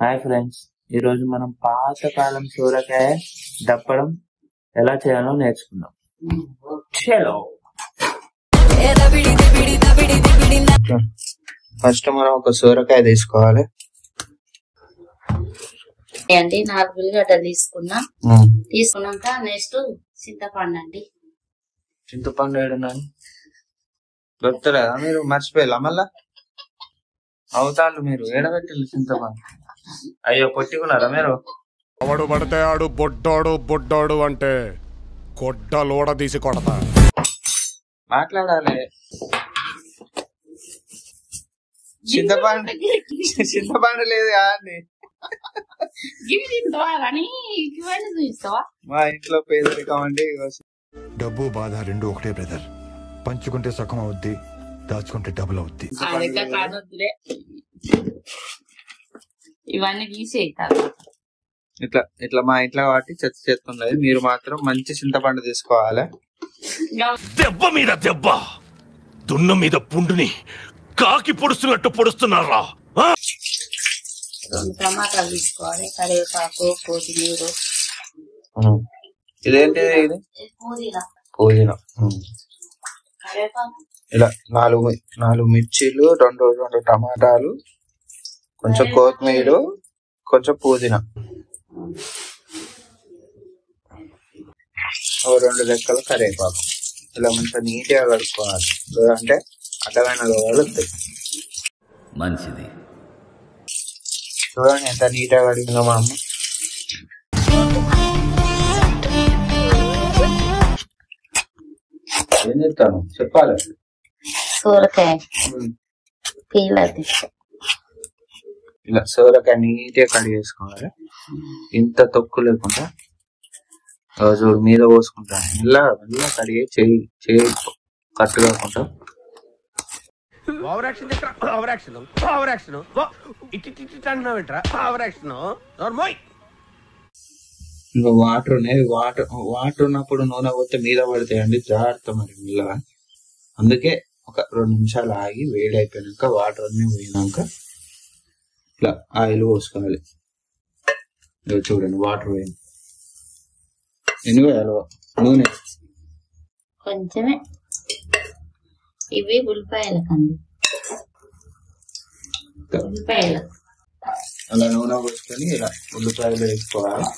Hi friends, ఈరోజు మనం పాతకాలం సూరకాయ దప్పడం ఎలా చేయాలో నేర్చుకుందాం. చలో ఫస్ట్ మనం ఒక సూరకాయ తీసుకోవాలి అండి. 4 ఉల్లిగడ్డలు తీసుకున్నాక నెక్స్ట్ చింతపండు అండి. చింతపండు ఏడున్నాను దొరుకుతలేదా? మీరు మర్చిపోయాలా? మళ్ళా అవుతాళ్ళు మీరు ఏడబెట్టాలి చింతపండు. అయ్యో పొట్టుకున్నారా మీరు? అవడు పడితే ఆడు బొడ్డోడు అంటే కొడ్డ లోడ తీసి కొడతా. మాట్లాడాలి. చింతపండు లేదు కానీ మా ఇంట్లో పేదరికం అండి. డబ్బు బాధ రెండు ఒకటే బ్రదర్. పంచుకుంటే సగం అవుద్ది, దాచుకుంటే డబుల్ అవుద్ది. ఇవన్నీ తీసే ఇట్లా ఇట్లా మా ఇంట్లో వాటి చెత్త మీరు మాత్రం మంచి చింతపండు తీసుకోవాలి. దెబ్బ మీద దెబ్బ, దున్న మీద పుండుని కాకి పొడుస్తున్నట్టు పొడుస్తున్నారా? 2 టమాటాలు తీసుకోవాలి, కరివేపాకు, కొత్తిమీర. ఇదేంటి? ఇది పుదీనా. ఇలా 4 మిర్చీలు, 2 టమాటాలు, కొంచెం కొత్తిమీర, కొంచెం పుదీనా, 2 లెక్కలు కరివేపాకు. ఇలా మంచిగా నీట్గా కడుక్కోవాలి, అంటే అడ్డమైన రోగాలు వస్తాయి. మంచిది. చూడండి ఎంత నీట్గా కడిగిందో మా అమ్మ. ఏం చెప్తాను చెప్పాలి. సూరకాయ ఇలా సూరకాయ నీట్గా కడిగేసుకోవాలి, ఇంత తొక్కు లేకుండా. చూడు మీద పోసుకుంటాను, ఇలా కడిగే చేయి కట్టు కాకుండా. ఇంకా వాటర్ ఉన్నాయి, వాటర్ ఉన్నప్పుడు నూనె పోతే మీద పడతాయండి, జాగ్రత్త మరి మెల్లగా. అందుకే ఒక 2 నిమిషాలు ఆగి వేడి అయిపోయినాక వాటర్ అన్ని పోయినాక ఇట్లా ఆయిల్ పోసుకోవాలి. చూడండి వాటర్ పోయింది. ఎన్ని వేయాలి? నూనె కొంచెమే. ఇవి ఉల్లిపాయలు కండి, ఉల్లిపాయలు. అలా నూనె పోసుకొని ఇలా ఉల్లిపాయలు వేసుకోవాలి.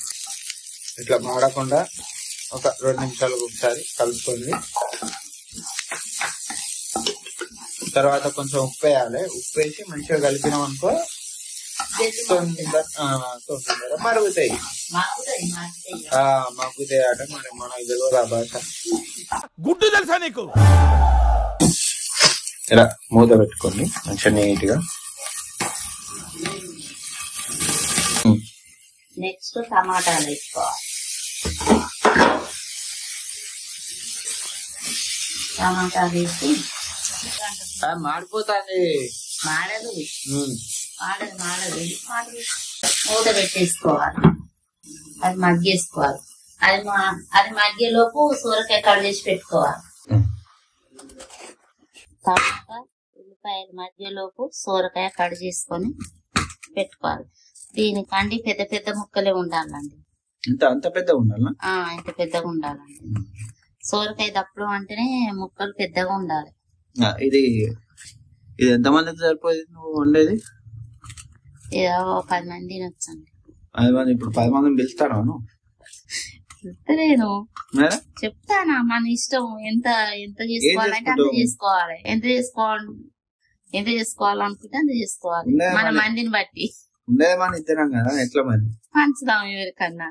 ఇట్లా మాడకుండా ఒక 2 నిమిషాలు ఒకసారి కలుపుకొని తర్వాత కొంచెం ఉప్పు వేయాలి. ఉప్పు వేసి మంచిగా కలిపినాం అనుకో తొందర మరుగుతాయి. మగ్గుతాయి అట. మరి మనకు తెలియదు ఆ భాష. గుడ్డు తెలుసా నీకు? ఇలా మూత పెట్టుకోండి మంచిగా నీట్గా. నెక్స్ట్ టమాటాలు వేసుకోవాలి. టమాటాలు వేసి మాడిపోతుంది. మాడదు మూత పెట్టేసుకోవాలి. అది మగ్గేసుకోవాలి. అది మగ్గేలోపు సూరకాయ కట్ చేసి పెట్టుకోవాలి. టమాటా ఉల్లిపాయల మధ్యలోపు సూరకాయ కట్ చేసుకొని పెట్టుకోవాలి. దీనికండి పెద్ద పెద్ద ముక్కలే ఉండాలండి. అంత పెద్దగా ఉండాలి. ఇంత పెద్దగా ఉండాలండి. సూరకాయ దప్పడం అంటేనే ముక్కలు పెద్దగా ఉండాలి. ఇది ఎంతమందికి సరిపోయింది నువ్వు వండేది? 10 మంది తినొచ్చండి. 10 మంది. ఇప్పుడు 10 మందిని పిలుస్తాను. చెప్తలేను, చెప్తానా? మన ఇష్టం. ఎంత చేసుకోవాలంటే అంత చేసుకోవాలి. ఎంత చేసుకోవాలనుకుంటే అంత చేసుకోవాలి. మన మందిని బట్టి మన ఇద్దరం కదా, ఎట్లా మరి పంచుదాం ఎవరికన్నా.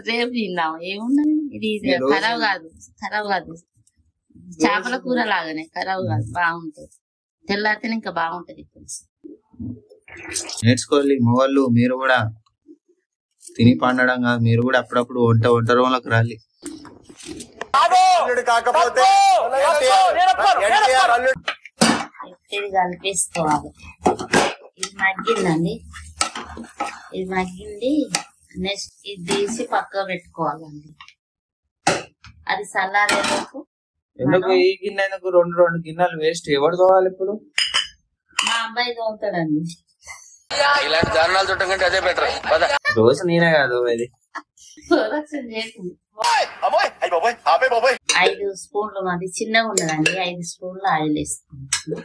రేపు తిందాం. ఏమున్నది, ఇది ఖరాబ్ కాదు. చేపల కూర లాగానే ఖరాబ్ కాదు, బాగుంటది. తెల్లారితేనే ఇంకా బాగుంటది. నేర్చుకోవాలి మొగళ్ళు. మీరు కూడా తిని పండడం కాదు, మీరు కూడా అప్పుడప్పుడు వంట రూమ్లోకి రాలి. ఇది కలిపేసుకోవాలి. ఇది మగ్గిందండి. ఇది మగ్గింది. నెక్స్ట్ ఇది తీసి పక్క పెట్టుకోవాలండి. అది చల్లారేలోపు ఎందుకు ఈ గిన్నె 2 గిన్నెలు వేస్ట్? ఎవరు తోవాలి ఇప్పుడు? మా అబ్బాయి తోముతాడండి. ఇలాంటి దారుణాలు చుట్టం కంటే అదే బెటర్. రోజు నేనే కాదు ఇది 5 స్పూన్లు మాది చిన్నగా ఉన్నదండి. 5 స్పూన్లు ఆయిల్ వేసుకోవాలి.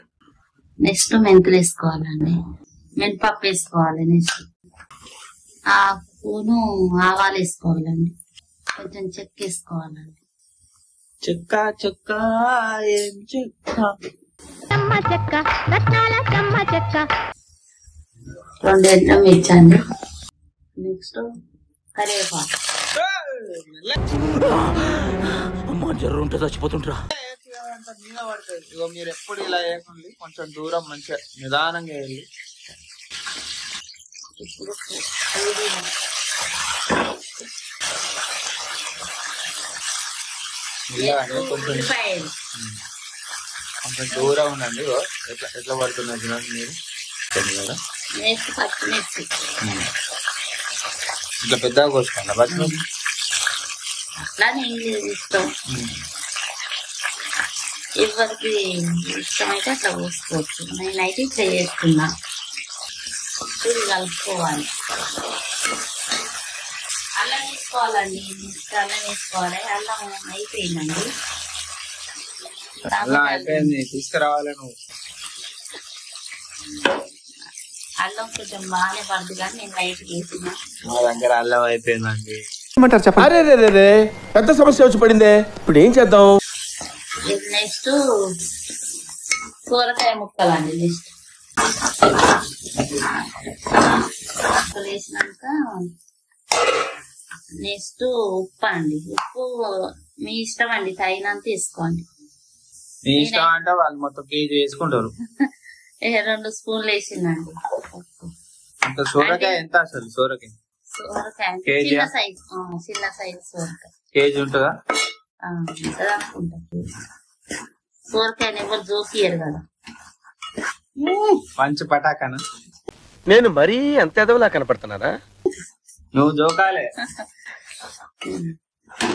నెక్స్ట్ మెంతులు వేసుకోవాలండి. మినపప్పు వేసుకోవాలి. నెక్స్ట్ ఆ స్పూను ఆవాలు వేసుకోవాలండి. కొంచెం చెక్క వేసుకోవాలండి. చెక్క చెక్క ఏం చెక్క 2 ఎండుమిర్చి అండి. నెక్స్ట్ కరివేపాకు. జర్రు ఉంటే చచ్చిపోతుంటరా. మీద పడుతుంది. ఇగో మీరు ఎప్పుడు ఇలా వేయకండి, కొంచెం దూరం మంచిగా నిదానంగా వెళ్ళి. ఇప్పుడు ఉల్లిపాయలు కొంచెం దూరం ఉండండి. ఇగో ఎట్లా ఎట్లా పడుతున్నారు చూడండి మీరు. నెక్స్ట్ పచ్చిమిర్చి. ఇట్లా పెద్దగా కోసుకోండి పచ్చిమిర్చి. అట్లా నేను ఇష్టం, ఎవరికి ఇష్టమైతే అట్లా పోసుకోవచ్చు. నేనైతే ఇట్లా చేస్తున్నా. ఇది కలుపుకోవాలి. అల్లం వేసుకోవాలండి. నెక్స్ట్ అల్లం వేసుకోవాలి. అల్లం అయిపోయిందండి. అలా అయిపోయింది, తీసుకురావాలి నువ్వు. అల్లం కొంచెం బాగానే పడుతుంది కానీ నేను లైట్ వేసిన. మా దగ్గర అల్లం అయిపోయిందండి. అరే రే రే రే, పెద్ద సమస్య వచ్చి పడిందే. ఇప్పుడు ఏం చేద్దాం? నెక్స్ట్ సోరకాయ ముక్కలండి. నెక్స్ట్ ముక్కలు వేసినాక నెక్స్ట్ ఉప్పు అండి. ఉప్పు మీ ఇష్టం అండి, తగినంత వేసుకోండి. మీ ఇష్టం అంటే వాళ్ళు మొత్తం కేజీ వేసుకుంటారు. 2 స్పూన్లు వేసిందండి. అంత సోరకాయ ఎంత అసలు? సోరకాయ చిన్న సైజ్ సోరకాయ కేజీ ఉంటుందా? అనుకుంటా. సోరకాయని ఎవరు జోకియరు కదా. మంచి పటాకనా? నేను మరీ అంత ఎదవలా కనపడుతున్నారా? నువ్వు జోకాలే.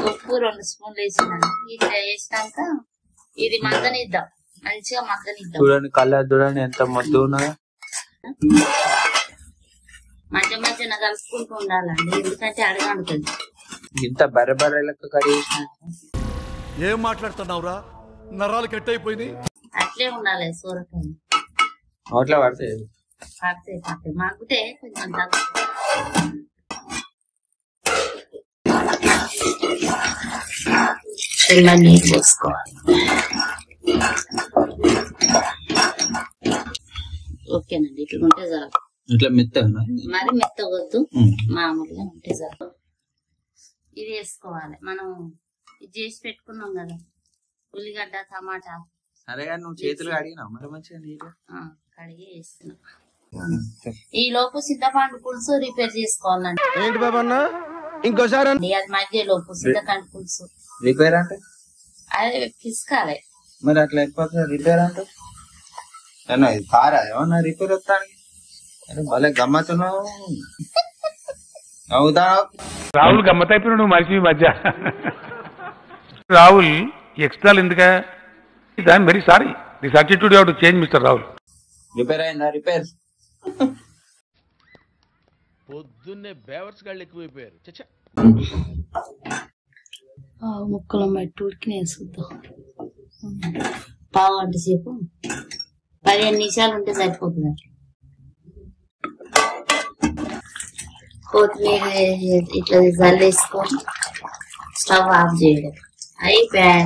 ఉప్పు 2 స్పూన్లు వేసిందండి. ఇట్లా వేసినాక ఇది మగ్గనిద్దాం, మంచిగా మగ్గనిద్దాం. చూడండి కలర్ చూడండి ఎంత మొద్దు ఉన్నదా. మధ్య మధ్యన కలుపుకుంటూ ఉండాలండి, ఎందుకంటే అడగంటుంది. ఇంత బర్రె లెక్క కర్రీ చేసిన ఏం మాట్లాడుతున్నావురా? నరాలు కట్ అయిపోయింది. అట్లే ఉండాలి సోరకాయ. నోట్లో పడితే పడితే మగ్గితే కొంచెం తగ్గుతుంది. ఇలా నీళ్ళు పోసుకోవాలి. ఓకేనండి, ఇట్లా ఉంటే చాలు. ఇట్లా మెత్తగా మరి మెత్తగొద్దు, మామూలుగా ఉంటే చాలు. ఇది వేసుకోవాలి. మనం ఇది చేసి పెట్టుకున్నాం కదా, ఉల్లిగడ్డ టమాటా. సరే కానీ నువ్వు చేతులు కడిగినావు మరి మంచిగా నీళ్ళు కడిగి వేస్తున్నా. ఈ లోపు చింతపండు పులుసు రిపేర్ చేసుకోవాలండి. ఏంటి బాబన్నా ఇంకోసారి? అది మధ్య లోపు చింతపండు పులుసు రిపేర్ అంటే అదే పిసుకాలి. మరి అట్లా అయిపోతుంది. రిపేర్ అంటే ఏమన్నా ఇది కారా ఏమన్నా రిపేర్ వస్తానికి? భలే గమ్మతున్నావు. అవుతా రాహుల్ గమ్మత్ అయిపోయినా నువ్వు మనిషి మధ్య. రాహుల్ ఎక్స్ట్రాలు ఎందుకా? I'm very sorry. This attitude you have to change mister Rahul. Repair అయిందా? రిపేర్ పొద్దున్నే బేవర్స్ గాళ్ళు ఎక్కువైపోయారు. ముక్కలు మట్టి ఉడికి వేసుకుందాం. పావు గంట సేపు 15 నిమిషాలు ఉంటే సరిపోతుంది. కొత్తిమీర ఇట్లా జల్లేసుకొని స్టవ్ ఆఫ్ చేయడం అయిపోయా.